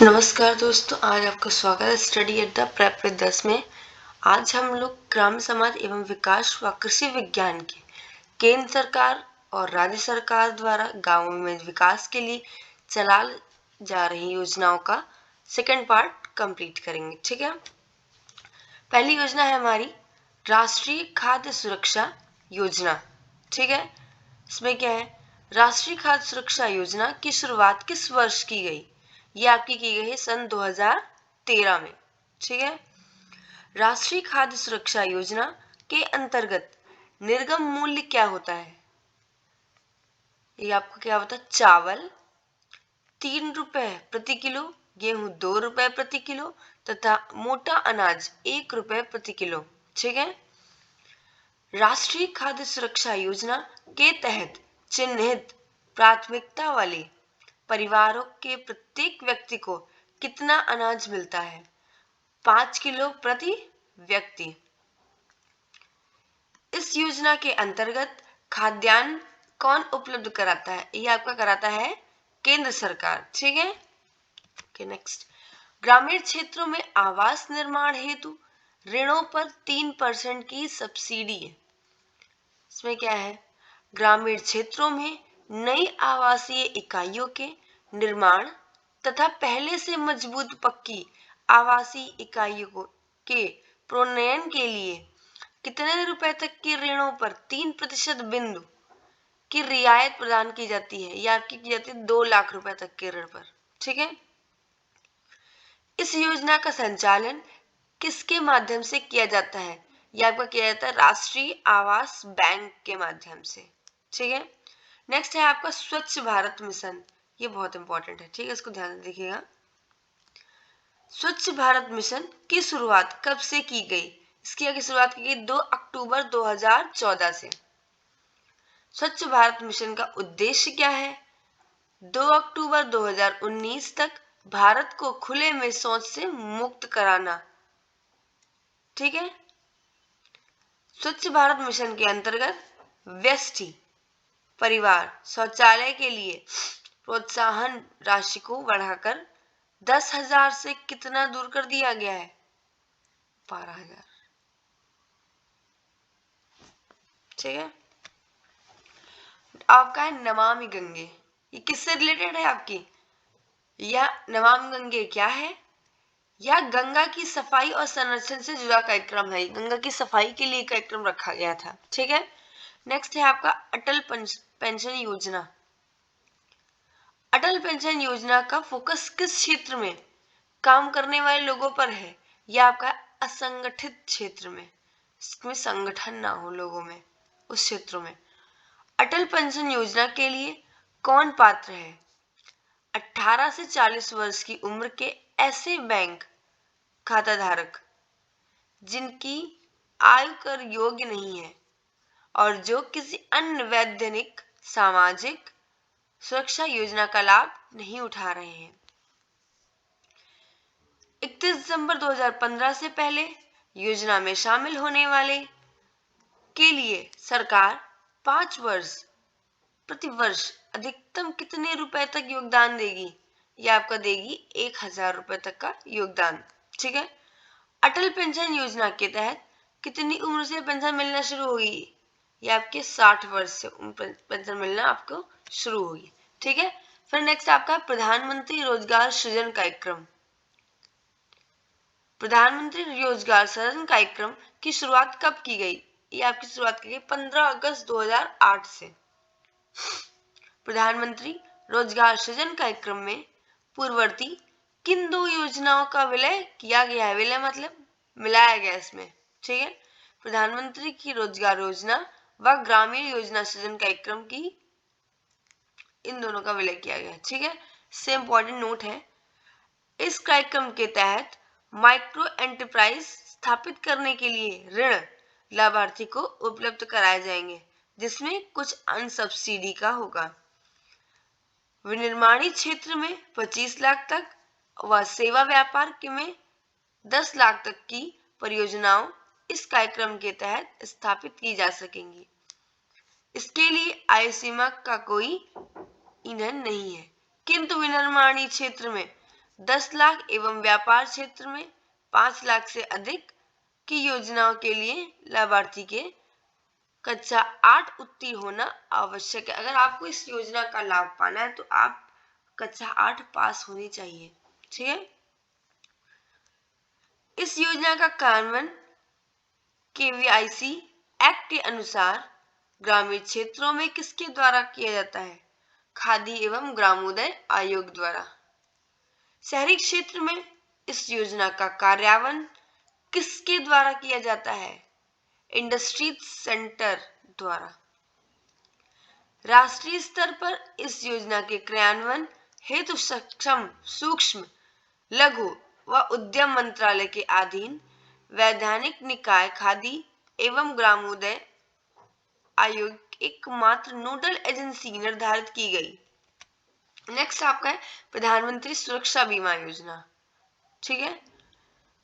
नमस्कार दोस्तों, आज आपका स्वागत है study at the prep with 10 में। आज हम लोग ग्राम समाज एवं विकास व कृषि विज्ञान के केंद्र सरकार और राज्य सरकार द्वारा गांवों में विकास के लिए चला जा रही योजनाओं का सेकंड पार्ट कंप्लीट करेंगे। ठीक है, पहली योजना है हमारी राष्ट्रीय खाद्य सुरक्षा योजना। ठीक है, इसमें क्या है, राष्ट्रीय खाद्य सुरक्षा योजना की शुरुआत किस वर्ष की गई? ये आपकी की गई है सन 2013 में। ठीक है, राष्ट्रीय खाद्य सुरक्षा योजना के अंतर्गत निर्गम मूल्य क्या होता है? ये आपको क्या होता है, चावल 3 रुपए प्रति किलो, गेहूं 2 रुपए प्रति किलो तथा मोटा अनाज 1 रुपए प्रति किलो। ठीक है, राष्ट्रीय खाद्य सुरक्षा योजना के तहत चिन्हित प्राथमिकता वाले परिवारों के प्रत्येक व्यक्ति को कितना अनाज मिलता है? 5 किलो प्रति व्यक्ति। इस योजना के अंतर्गत खाद्यान्न कौन उपलब्ध कराता है? ये आपका कराता है केंद्र सरकार। ठीक है, ओके नेक्स्ट, ग्रामीण क्षेत्रों में आवास निर्माण हेतु ऋणों पर 3% की सब्सिडी है। इसमें क्या है, ग्रामीण क्षेत्रों में नई आवासीय इकाइयों के निर्माण तथा पहले से मजबूत पक्की आवासीय इकाइयों के प्रोन्नयन के लिए कितने रुपए तक के ऋणों पर 3% बिंदु की रियायत प्रदान की जाती है? या आपकी की जाती है 2 लाख रुपए तक के ऋण पर। ठीक है, इस योजना का संचालन किसके माध्यम से किया जाता है? यह आपका किया जाता है राष्ट्रीय आवास बैंक के माध्यम से। ठीक है, नेक्स्ट है आपका स्वच्छ भारत मिशन। ये बहुत इंपॉर्टेंट है। ठीक है, इसको ध्यान से देखिएगा। स्वच्छ भारत मिशन की शुरुआत कब से की गई? इसकी शुरुआत की गई 2 अक्टूबर 2014 से। स्वच्छ भारत मिशन का उद्देश्य क्या है? 2 अक्टूबर 2019 तक भारत को खुले में शौच से मुक्त कराना। ठीक है, स्वच्छ भारत मिशन के अंतर्गत व्यष्टि परिवार शौचालय के लिए प्रोत्साहन राशि को बढ़ाकर 10,000 से कितना दूर कर दिया गया है? 12,000। ठीक है, आपका है नमामि गंगे। ये किससे रिलेटेड है आपकी? यह नमामि गंगे क्या है? यह गंगा की सफाई और संरक्षण से जुड़ा कार्यक्रम है। गंगा की सफाई के लिए कार्यक्रम रखा गया था। ठीक है, नेक्स्ट है आपका अटल पेंशन योजना। अटल पेंशन योजना का फोकस किस क्षेत्र में काम करने वाले लोगों पर है? यह आपका असंगठित क्षेत्र में, इसमें संगठन ना हो लोगों में, उस क्षेत्रों में। अटल पेंशन योजना के लिए कौन पात्र है? 18 से 40 वर्ष की उम्र के ऐसे बैंक खाता धारक जिनकी आयु कर योग्य नहीं है और जो किसी अन्य वैधानिक सामाजिक सुरक्षा योजना का लाभ नहीं उठा रहे हैं। 31 दिसंबर 2015 से पहले योजना में शामिल होने वाले के लिए सरकार 5 वर्ष प्रति वर्ष अधिकतम कितने रुपए तक योगदान देगी? यह आपका देगी 1,000 रुपए तक का योगदान। ठीक है, अटल पेंशन योजना के तहत कितनी उम्र से पेंशन मिलना शुरू होगी? यह आपके 60 वर्ष से पेंशन मिलना आपको शुरू होगी। ठीक है, फिर नेक्स्ट आपका प्रधानमंत्री रोजगार सृजन कार्यक्रम। प्रधानमंत्री रोजगार सृजन कार्यक्रम की शुरुआत कब की गई? ये आपकी शुरुआत की गई 15 अगस्त 2008 से। प्रधानमंत्री रोजगार सृजन कार्यक्रम में पूर्ववर्ती किन 2 योजनाओं का विलय किया गया है? विलय मतलब मिलाया गया इसमें। ठीक है, प्रधानमंत्री की रोजगार योजना व ग्रामीण योजना सृजन कार्यक्रम की, इन दोनों का विलय किया गया है। ठीक है, इससे इंपॉर्टेंट नोट है, इस कार्यक्रम के तहत माइक्रो एंटरप्राइज स्थापित करने के लिए ऋण लाभार्थी को उपलब्ध कराए जाएंगे, जिसमें कुछ अन्य सब्सिडी का होगा। विनिर्माणी क्षेत्र में 25 लाख तक व सेवा व्यापार में 10 लाख तक की परियोजनाओं इस कार्यक्रम के तहत स्थापित की जा सकेंगी। इसके लिए आय सीमा का कोई ईंधन नहीं है, किंतु विनिर्माणी क्षेत्र में 10 लाख एवं व्यापार क्षेत्र में 5 लाख से अधिक की योजनाओं के लिए लाभार्थी के कक्षा 8 उत्तीर्ण होना आवश्यक है। अगर आपको इस योजना का लाभ पाना है तो आप कक्षा 8 पास होनी चाहिए। ठीक है। इस योजना का कार्यान्वयन केवीआईसी एक्ट के अनुसार ग्रामीण क्षेत्रों में किसके द्वारा किया जाता है? खादी एवं ग्रामोदय आयोग द्वारा। शहरी क्षेत्र में इस योजना का कार्यान्वयन किसके द्वारा किया जाता है? इंडस्ट्रीज सेंटर द्वारा। राष्ट्रीय स्तर पर इस योजना के क्रियान्वयन हेतु सक्षम सूक्ष्म लघु व उद्यम मंत्रालय के अधीन वैधानिक निकाय खादी एवं ग्रामोदय आयोग एकमात्र नोडल एजेंसी निर्धारित की गई। नेक्स्ट आपका है प्रधानमंत्री सुरक्षा बीमा योजना। ठीक है।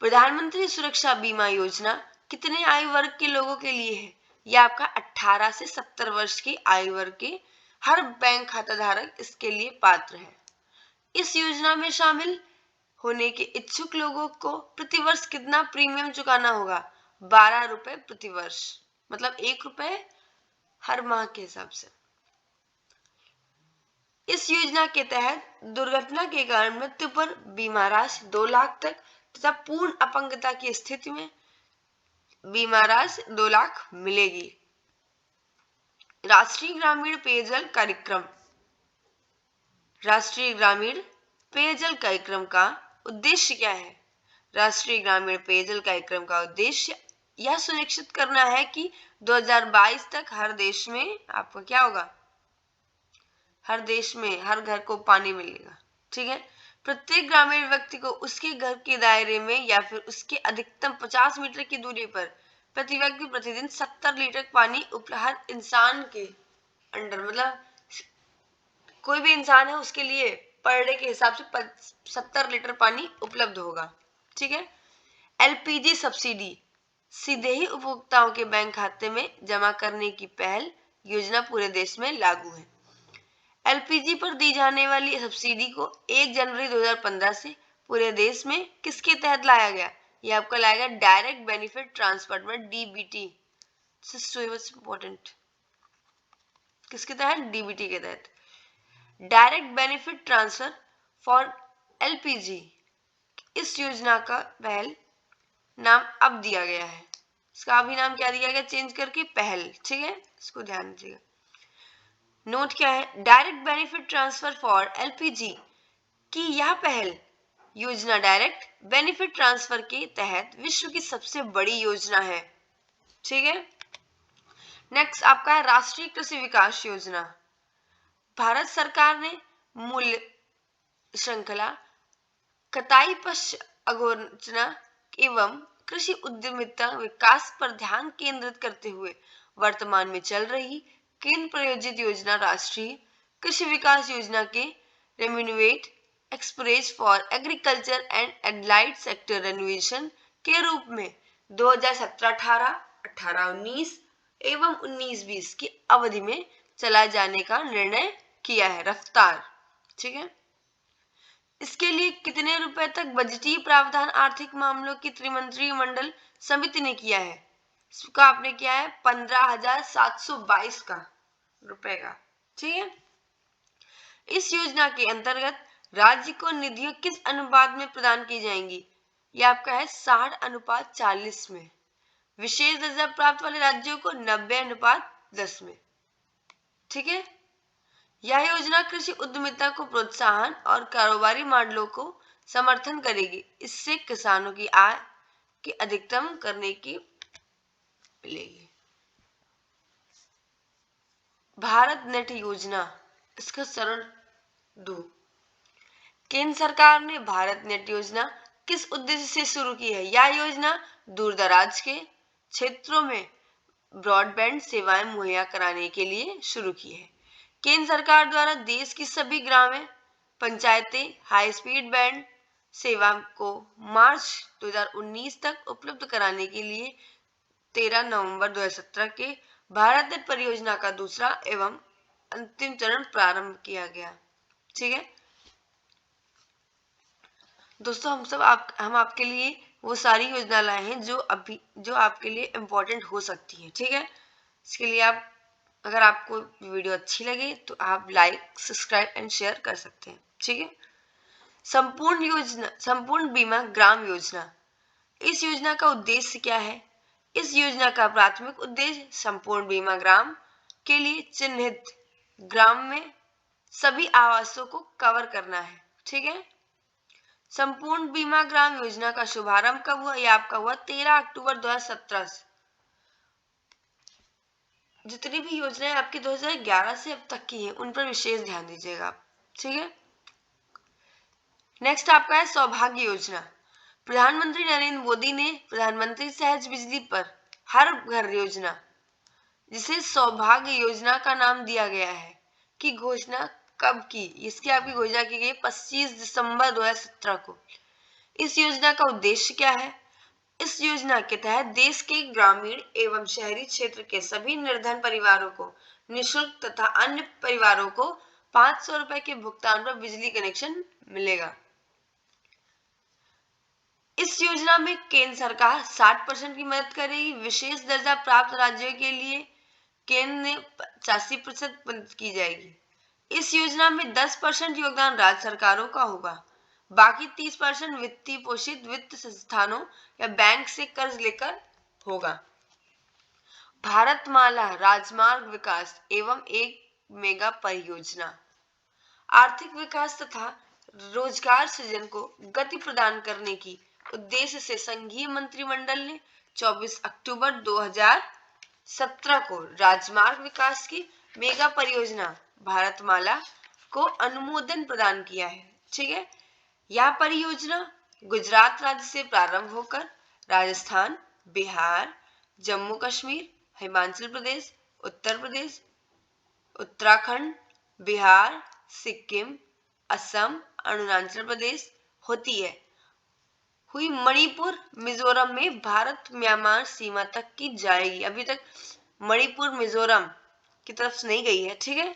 प्रधानमंत्री सुरक्षा बीमा योजना कितने आयु वर्ग के लोगों के लिए है? यह आपका 18 से 70 वर्ष की आयु वर्ग के हर बैंक खाता धारक इसके लिए पात्र है। इस योजना में शामिल होने के इच्छुक लोगों को प्रतिवर्ष कितना प्रीमियम चुकाना होगा? 12 रुपए प्रतिवर्ष, मतलब 1 रुपए हर माह के हिसाब से। इस योजना के तहत दुर्घटना के कारण मृत्यु पर बीमा राशि 2 लाख तक तथा पूर्ण अपंगता की स्थिति में बीमा राशि 2 लाख मिलेगी। राष्ट्रीय ग्रामीण पेयजल कार्यक्रम। राष्ट्रीय ग्रामीण पेयजल कार्यक्रम का उद्देश्य क्या है? राष्ट्रीय ग्रामीण पेयजल कार्यक्रम का उद्देश्य यह सुनिश्चित करना है कि 2022 तक हर देश में आपका क्या होगा? हर देश में हर घर को पानी मिलेगा। ठीक है। प्रत्येक ग्रामीण व्यक्ति को उसके घर के दायरे में या फिर उसके अधिकतम 50 मीटर की दूरी पर प्रति व्यक्ति प्रतिदिन 70 लीटर पानी उपलब्ध, हर इंसान के अंडर, मतलब कोई भी इंसान है उसके लिए पर डे के हिसाब से 70 लीटर पानी उपलब्ध होगा। ठीक है। एलपीजी सब्सिडी सीधे ही उपभोक्ताओं के बैंक खाते में जमा करने की पहल योजना पूरे देश में लागू है। एलपीजी पर दी जाने वाली सब्सिडी को 1 जनवरी 2015 से पूरे देश में किसके तहत लाया गया? ये आपका लाया गया डायरेक्ट बेनिफिट ट्रांसफर में, डीबीटी। इंपॉर्टेंट। किसके तहत? डीबीटी के तहत। Direct benefit transfer for LPG. इस योजना का पहल नाम अब दिया गया है, इसका अभी नाम क्या दिया गया? चेंज करके पहल। ठीक है, इसको ध्यान दीजिएगा। नोट क्या है? Direct benefit transfer for LPG की यह पहल योजना डायरेक्ट बेनिफिट ट्रांसफर के तहत विश्व की सबसे बड़ी योजना है। ठीक है। नेक्स्ट आपका है राष्ट्रीय कृषि विकास योजना। भारत सरकार ने मूल्य श्रृंखला, कटाई पश्चात अवगोचना एवं कृषि उद्यमिता विकास पर ध्यान केंद्रित करते हुए वर्तमान में चल रही केंद्र प्रायोजित योजना राष्ट्रीय कृषि विकास योजना के remunerate express for agriculture and allied sector renovation के रूप में 2017-18, 18-19 एवं 19-20 की अवधि में चलाए जाने का निर्णय किया है। रफ्तार। ठीक है। इसके लिए कितने रुपए तक बजटीय प्रावधान आर्थिक मामलों की त्रिमंत्रीय मंडल समिति ने किया है? इसका आपने किया है 15,722 का रुपए का। ठीक है। इस योजना के अंतर्गत राज्य को निधियां किस अनुपात में प्रदान की जाएंगी? यह आपका है 60:40 में। विशेष दर्जा प्राप्त वाले राज्यों को 90:10 में। ठीक है। यह योजना कृषि उद्यमिता को प्रोत्साहन और कारोबारी मॉडलों को समर्थन करेगी। इससे किसानों की आय के अधिकतम करने की मिलेगी। भारत नेट योजना, इसका सरल 2। केंद्र सरकार ने भारत नेट योजना किस उद्देश्य से शुरू की है? यह योजना दूर दराज के क्षेत्रों में ब्रॉडबैंड सेवाएं मुहैया कराने के लिए शुरू की है। केंद्र सरकार द्वारा देश की सभी ग्रामीण पंचायतें हाई स्पीड बैंड सेवा को मार्च 2019 तक उपलब्ध कराने के लिए 13 नवंबर 2017 के भारत नेट परियोजना का दूसरा एवं अंतिम चरण प्रारंभ किया गया। ठीक है। दोस्तों हम आपके लिए वो सारी योजना लाए हैं जो आपके लिए इम्पोर्टेंट हो सकती है। ठीक है, इसके लिए अगर आपको वीडियो अच्छी लगे तो आप लाइक, सब्सक्राइब एंड शेयर कर सकते हैं। ठीक है, संपूर्ण बीमा ग्राम योजना। इस योजना का उद्देश्य क्या है? इस योजना का प्राथमिक उद्देश्य संपूर्ण बीमा ग्राम के लिए चिन्हित ग्राम में सभी आवासों को कवर करना है। ठीक है, संपूर्ण बीमा ग्राम योजना का शुभारंभ कब हुआ? यह आपका हुआ 13 अक्टूबर 2017 से। जितनी भी योजनाएं आपकी 2011 से अब तक की हैं उन पर विशेष ध्यान दीजिएगा आप। ठीक है, नेक्स्ट आपका है सौभाग्य योजना। प्रधानमंत्री नरेंद्र मोदी ने प्रधानमंत्री सहज बिजली पर हर घर योजना, जिसे सौभाग्य योजना का नाम दिया गया है, की घोषणा कब की? इसकी आपकी घोषणा की गई 25 दिसंबर 2017 को। इस योजना का उद्देश्य क्या है? इस योजना के तहत देश के ग्रामीण एवं शहरी क्षेत्र के सभी निर्धन परिवारों को निःशुल्क तथा अन्य परिवारों को 500 रुपए के भुगतान पर बिजली कनेक्शन मिलेगा। इस योजना में केंद्र सरकार 60% की मदद करेगी। विशेष दर्जा प्राप्त राज्यों के लिए केंद्र ने 85% मदद की जाएगी। इस योजना में 10% योगदान राज्य सरकारों का होगा, बाकी 30% वित्तीय पोषित वित्त संस्थानों या बैंक से कर्ज लेकर होगा। भारतमाला राजमार्ग विकास एवं एक मेगा परियोजना। आर्थिक विकास तथा रोजगार सृजन को गति प्रदान करने की उद्देश्य से संघीय मंत्रिमंडल ने 24 अक्टूबर 2017 को राजमार्ग विकास की मेगा परियोजना भारतमाला को अनुमोदन प्रदान किया है। ठीक है, यह परियोजना गुजरात राज्य से प्रारंभ होकर राजस्थान, बिहार, जम्मू कश्मीर, हिमाचल प्रदेश, उत्तर प्रदेश, उत्तराखंड, बिहार, सिक्किम, असम, अरुणाचल प्रदेश होती है हुई मणिपुर, मिजोरम में भारत म्यांमार सीमा तक की जाएगी। अभी तक मणिपुर मिजोरम की तरफ से नहीं गई है। ठीक है,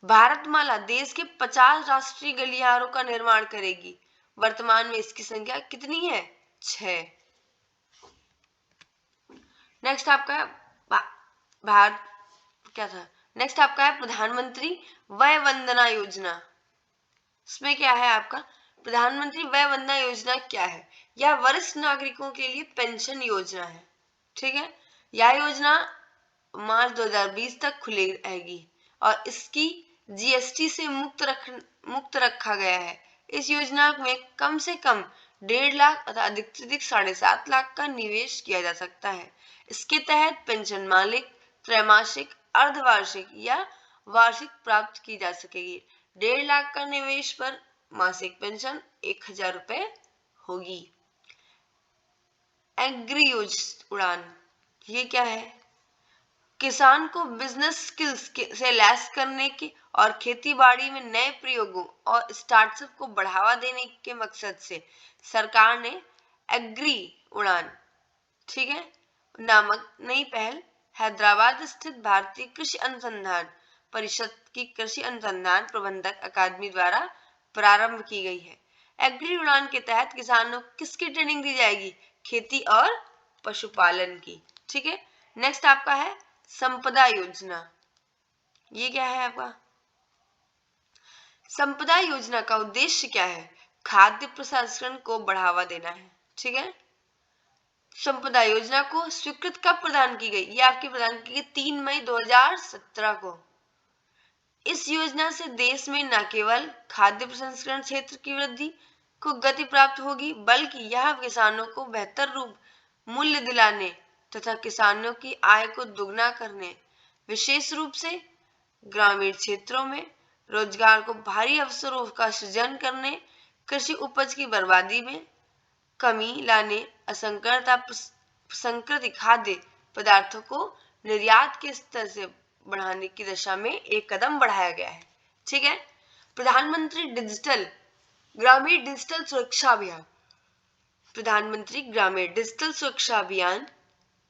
भारतमाला देश के 50 राष्ट्रीय गलियारों का निर्माण करेगी। वर्तमान में इसकी संख्या कितनी है? 6। नेक्स्ट आपका भारत क्या था? नेक्स्ट आपका है प्रधानमंत्री वय वंदना योजना। इसमें क्या है आपका? प्रधानमंत्री वय वंदना योजना क्या है? यह वरिष्ठ नागरिकों के लिए पेंशन योजना है। ठीक है, यह योजना मार्च 2020 तक खुली रहेगी और इसकी जीएसटी से मुक्त रखा गया है। इस योजना में कम से कम 1.5 लाख तथा अधिक से अधिक 7.5 लाख का निवेश किया जा सकता है। इसके तहत पेंशन मालिक त्रैमासिक, अर्धवार्षिक या वार्षिक प्राप्त की जा सकेगी। 1.5 लाख का निवेश पर मासिक पेंशन 1000 रुपए होगी। एग्री उड़ान, ये क्या है? किसान को बिजनेस स्किल्स से लैस करने के और खेती बाड़ी में नए प्रयोगों और स्टार्टअप को बढ़ावा देने के मकसद से सरकार ने एग्री उड़ान, ठीक है, नामक नई पहल हैदराबाद स्थित भारतीय कृषि अनुसंधान परिषद की कृषि अनुसंधान प्रबंधक अकादमी द्वारा प्रारंभ की गई है। एग्री उड़ान के तहत किसानों को किसकी ट्रेनिंग दी जाएगी? खेती और पशुपालन की। ठीक है, नेक्स्ट आपका है संपदा योजना। ये क्या है आपका? संपदा योजना का उद्देश्य क्या है? खाद्य प्रसंस्करण को बढ़ावा देना है। ठीक है, संपदा योजना को स्वीकृत कब प्रदान की गई? ये आपकी प्रदान की गई 3 मई 2017 को। इस योजना से देश में न केवल खाद्य प्रसंस्करण क्षेत्र की वृद्धि को गति प्राप्त होगी, बल्कि यह किसानों को बेहतर मूल्य दिलाने तथा किसानों की आय को दुगना करने, विशेष रूप से ग्रामीण क्षेत्रों में रोजगार को भारी अवसरों का सृजन करने, कृषि उपज की बर्बादी में कमी लाने, असंकृत खाद्य पदार्थों को निर्यात के स्तर से बढ़ाने की दिशा में एक कदम बढ़ाया गया है। ठीक है, प्रधानमंत्री ग्रामीण डिजिटल सुरक्षा अभियान। प्रधानमंत्री ग्रामीण डिजिटल सुरक्षा अभियान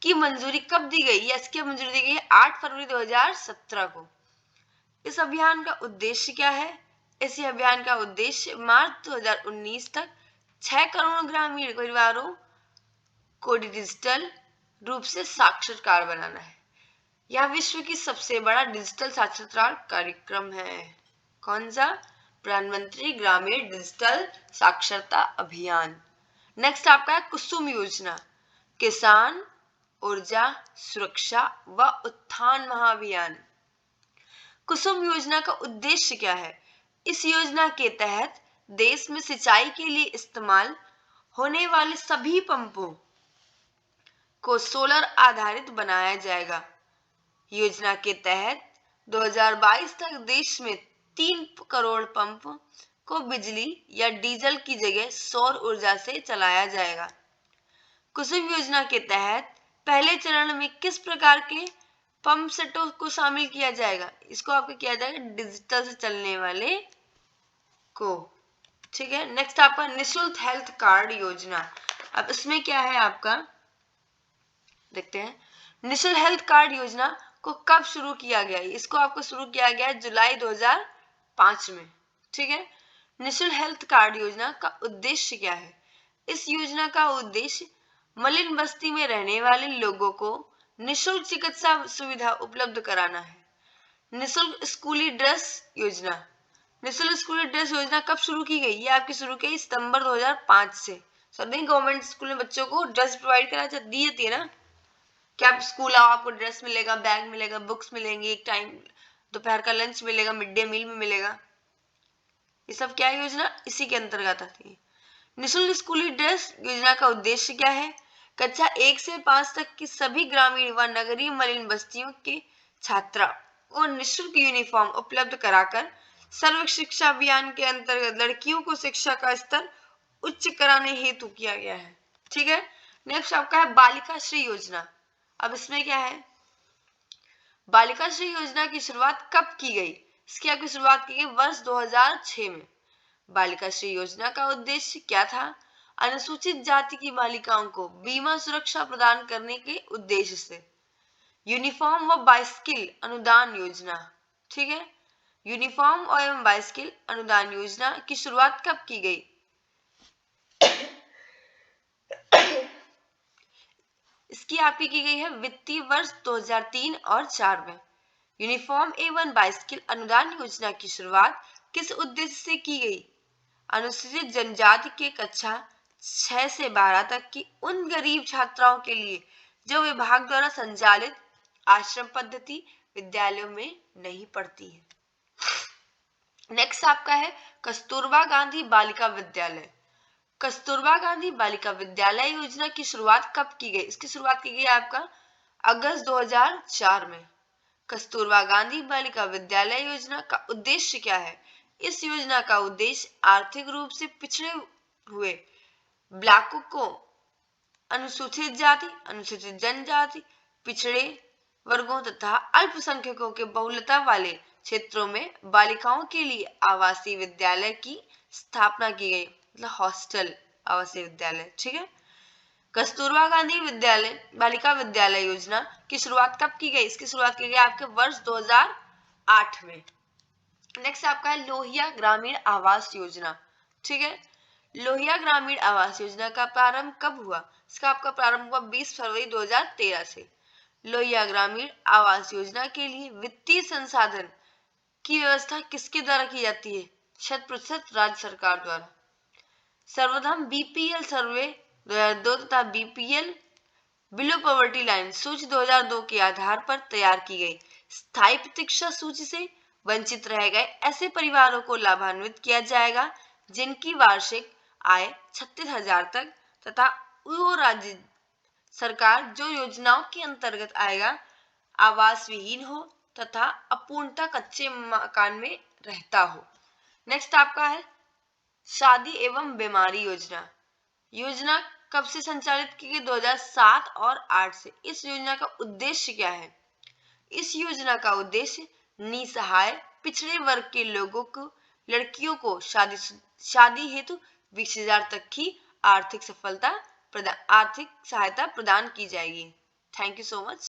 की मंजूरी कब दी गई? इसकी मंजूरी दी गई है 8 फरवरी 2017 को। इस अभियान का उद्देश्य क्या है? इसी अभियान का उद्देश्य मार्च 2019 तक 6 करोड़ ग्रामीण परिवारों को डिजिटल रूप से साक्षरकार बनाना है। यह विश्व की सबसे बड़ा डिजिटल साक्षरता कार्यक्रम है। कौन सा? प्रधानमंत्री ग्रामीण डिजिटल साक्षरता अभियान। नेक्स्ट आपका है कुसुम योजना, किसान ऊर्जा सुरक्षा व उत्थान महाअभियान। कुसुम योजना का उद्देश्य क्या है? इस योजना के तहत देश में सिंचाई के लिए इस्तेमाल होने वाले सभी पंपों को सोलर आधारित बनाया जाएगा। योजना के तहत 2022 तक देश में 3 करोड़ पंप को बिजली या डीजल की जगह सौर ऊर्जा से चलाया जाएगा। कुसुम योजना के तहत पहले चरण में किस प्रकार के पंप सेटों को शामिल किया जाएगा? इसको आपको किया जाएगा डिजिटल से चलने वाले को। ठीक है, नेक्स्ट आपका निःशुल्क हेल्थ कार्ड योजना। अब इसमें क्या है आपका, देखते हैं। निःशुल्क हेल्थ कार्ड योजना को कब शुरू किया गया? इसको आपको शुरू किया गया जुलाई 2005 में। ठीक है, निःशुल्क हेल्थ कार्ड योजना का उद्देश्य क्या है? इस योजना का उद्देश्य मलिन बस्ती में रहने वाले लोगों को निःशुल्क चिकित्सा सुविधा उपलब्ध कराना है। निःशुल्क स्कूली ड्रेस योजना। निःशुल्क स्कूली ड्रेस योजना कब शुरू की गई? ये आपकी शुरू की सितंबर 2005 से। सभी गवर्नमेंट स्कूल में बच्चों को ड्रेस प्रोवाइड करा दी जाती है ना, कि आप स्कूल आओ, आपको ड्रेस मिलेगा, बैग मिलेगा, बुक्स मिलेंगी, एक टाइम दोपहर का लंच मिलेगा, मिड डे मील में मिलेगा। ये सब क्या योजना इसी के अंतर्गत आती है। निःशुल्क स्कूली ड्रेस योजना का उद्देश्य क्या है? कक्षा 1 से 5 तक की सभी ग्रामीण व नगरीय मलिन बस्तियों के छात्रा को निःशुल्क यूनिफॉर्म उपलब्ध कराकर सर्व शिक्षा अभियान के अंतर्गत लड़कियों को शिक्षा का स्तर उच्च कराने हेतु किया गया है। ठीक है, नेक्स्ट आपका है बालिका श्री योजना। अब इसमें क्या है? बालिका श्री योजना की शुरुआत कब की गई? इसकी आपकी शुरुआत की गई वर्ष 2006 में। बालिका श्री योजना का उद्देश्य क्या था? अनुसूचित जाति की बालिकाओं को बीमा सुरक्षा प्रदान करने के उद्देश्य से यूनिफॉर्म व बाइसिकल अनुदान योजना। ठीक है, यूनिफॉर्म एवं बाइसिकल अनुदान योजना की शुरुआत कब की गई? इसकी आपकी की गई है वित्तीय वर्ष 2003 और 4 में। यूनिफॉर्म एवं बाइसिकल अनुदान योजना की शुरुआत किस उद्देश्य से की गई? अनुसूचित जनजाति के कक्षा 6 से 12 तक की उन गरीब छात्राओं के लिए जो विभाग द्वारा संचालित आश्रम पद्धति विद्यालयों में नहीं पढ़ती है। नेक्स्ट आपका है कस्तूरबा गांधी बालिका विद्यालय। कस्तूरबा गांधी बालिका विद्यालय योजना की शुरुआत कब की गई? इसकी शुरुआत की गई आपका अगस्त 2004 में। कस्तूरबा गांधी बालिका विद्यालय योजना का उद्देश्य क्या है? इस योजना का उद्देश्य आर्थिक रूप से पिछड़े हुए ब्लॉकों को अनुसूचित जाति, अनुसूचित जनजाति, पिछड़े वर्गों तथा अल्पसंख्यकों के बहुलता वाले क्षेत्रों में बालिकाओं के लिए आवासीय विद्यालय की स्थापना की गई, मतलब हॉस्टल आवासीय विद्यालय। ठीक है, कस्तूरबा गांधी विद्यालय बालिका विद्यालय योजना की शुरुआत कब की गई? इसकी शुरुआत की गई आपके वर्ष 2008 में। नेक्स्ट आपका है लोहिया ग्रामीण आवास योजना। ठीक है, लोहिया ग्रामीण आवास योजना का प्रारंभ कब हुआ? इसका आपका प्रारंभ हुआ 20 फरवरी 2013 से। लोहिया ग्रामीण आवास योजना के लिए वित्तीय संसाधन की व्यवस्था किसके द्वारा की जाती है? 100% राज्य सरकार द्वारा। सर्वप्रथम बीपीएल सर्वे 2002 तथा बीपीएल बिलो पॉवर्टी लाइन सूची 2002 के आधार पर तैयार की गई। स्थायी प्रतीक्षा सूची से वंचित रह गए ऐसे परिवारों को लाभान्वित किया जाएगा जिनकी वार्षिक आय 36,000 तक तथा वो राज्य सरकार जो योजनाओं के अंतर्गत आएगा आवास विहीन हो तथा अपूर्णता कच्चे मकान में रहता हो। नेक्स्ट आपका है शादी एवं बीमारी योजना। योजना कब से संचालित की गई? 2007 और 8 से। इस योजना का उद्देश्य क्या है? इस योजना का उद्देश्य निसहाय पिछड़े वर्ग के लोगों को लड़कियों को शादी हेतु 20,000 तक की आर्थिक सहायता प्रदान की जाएगी। Thank you so much.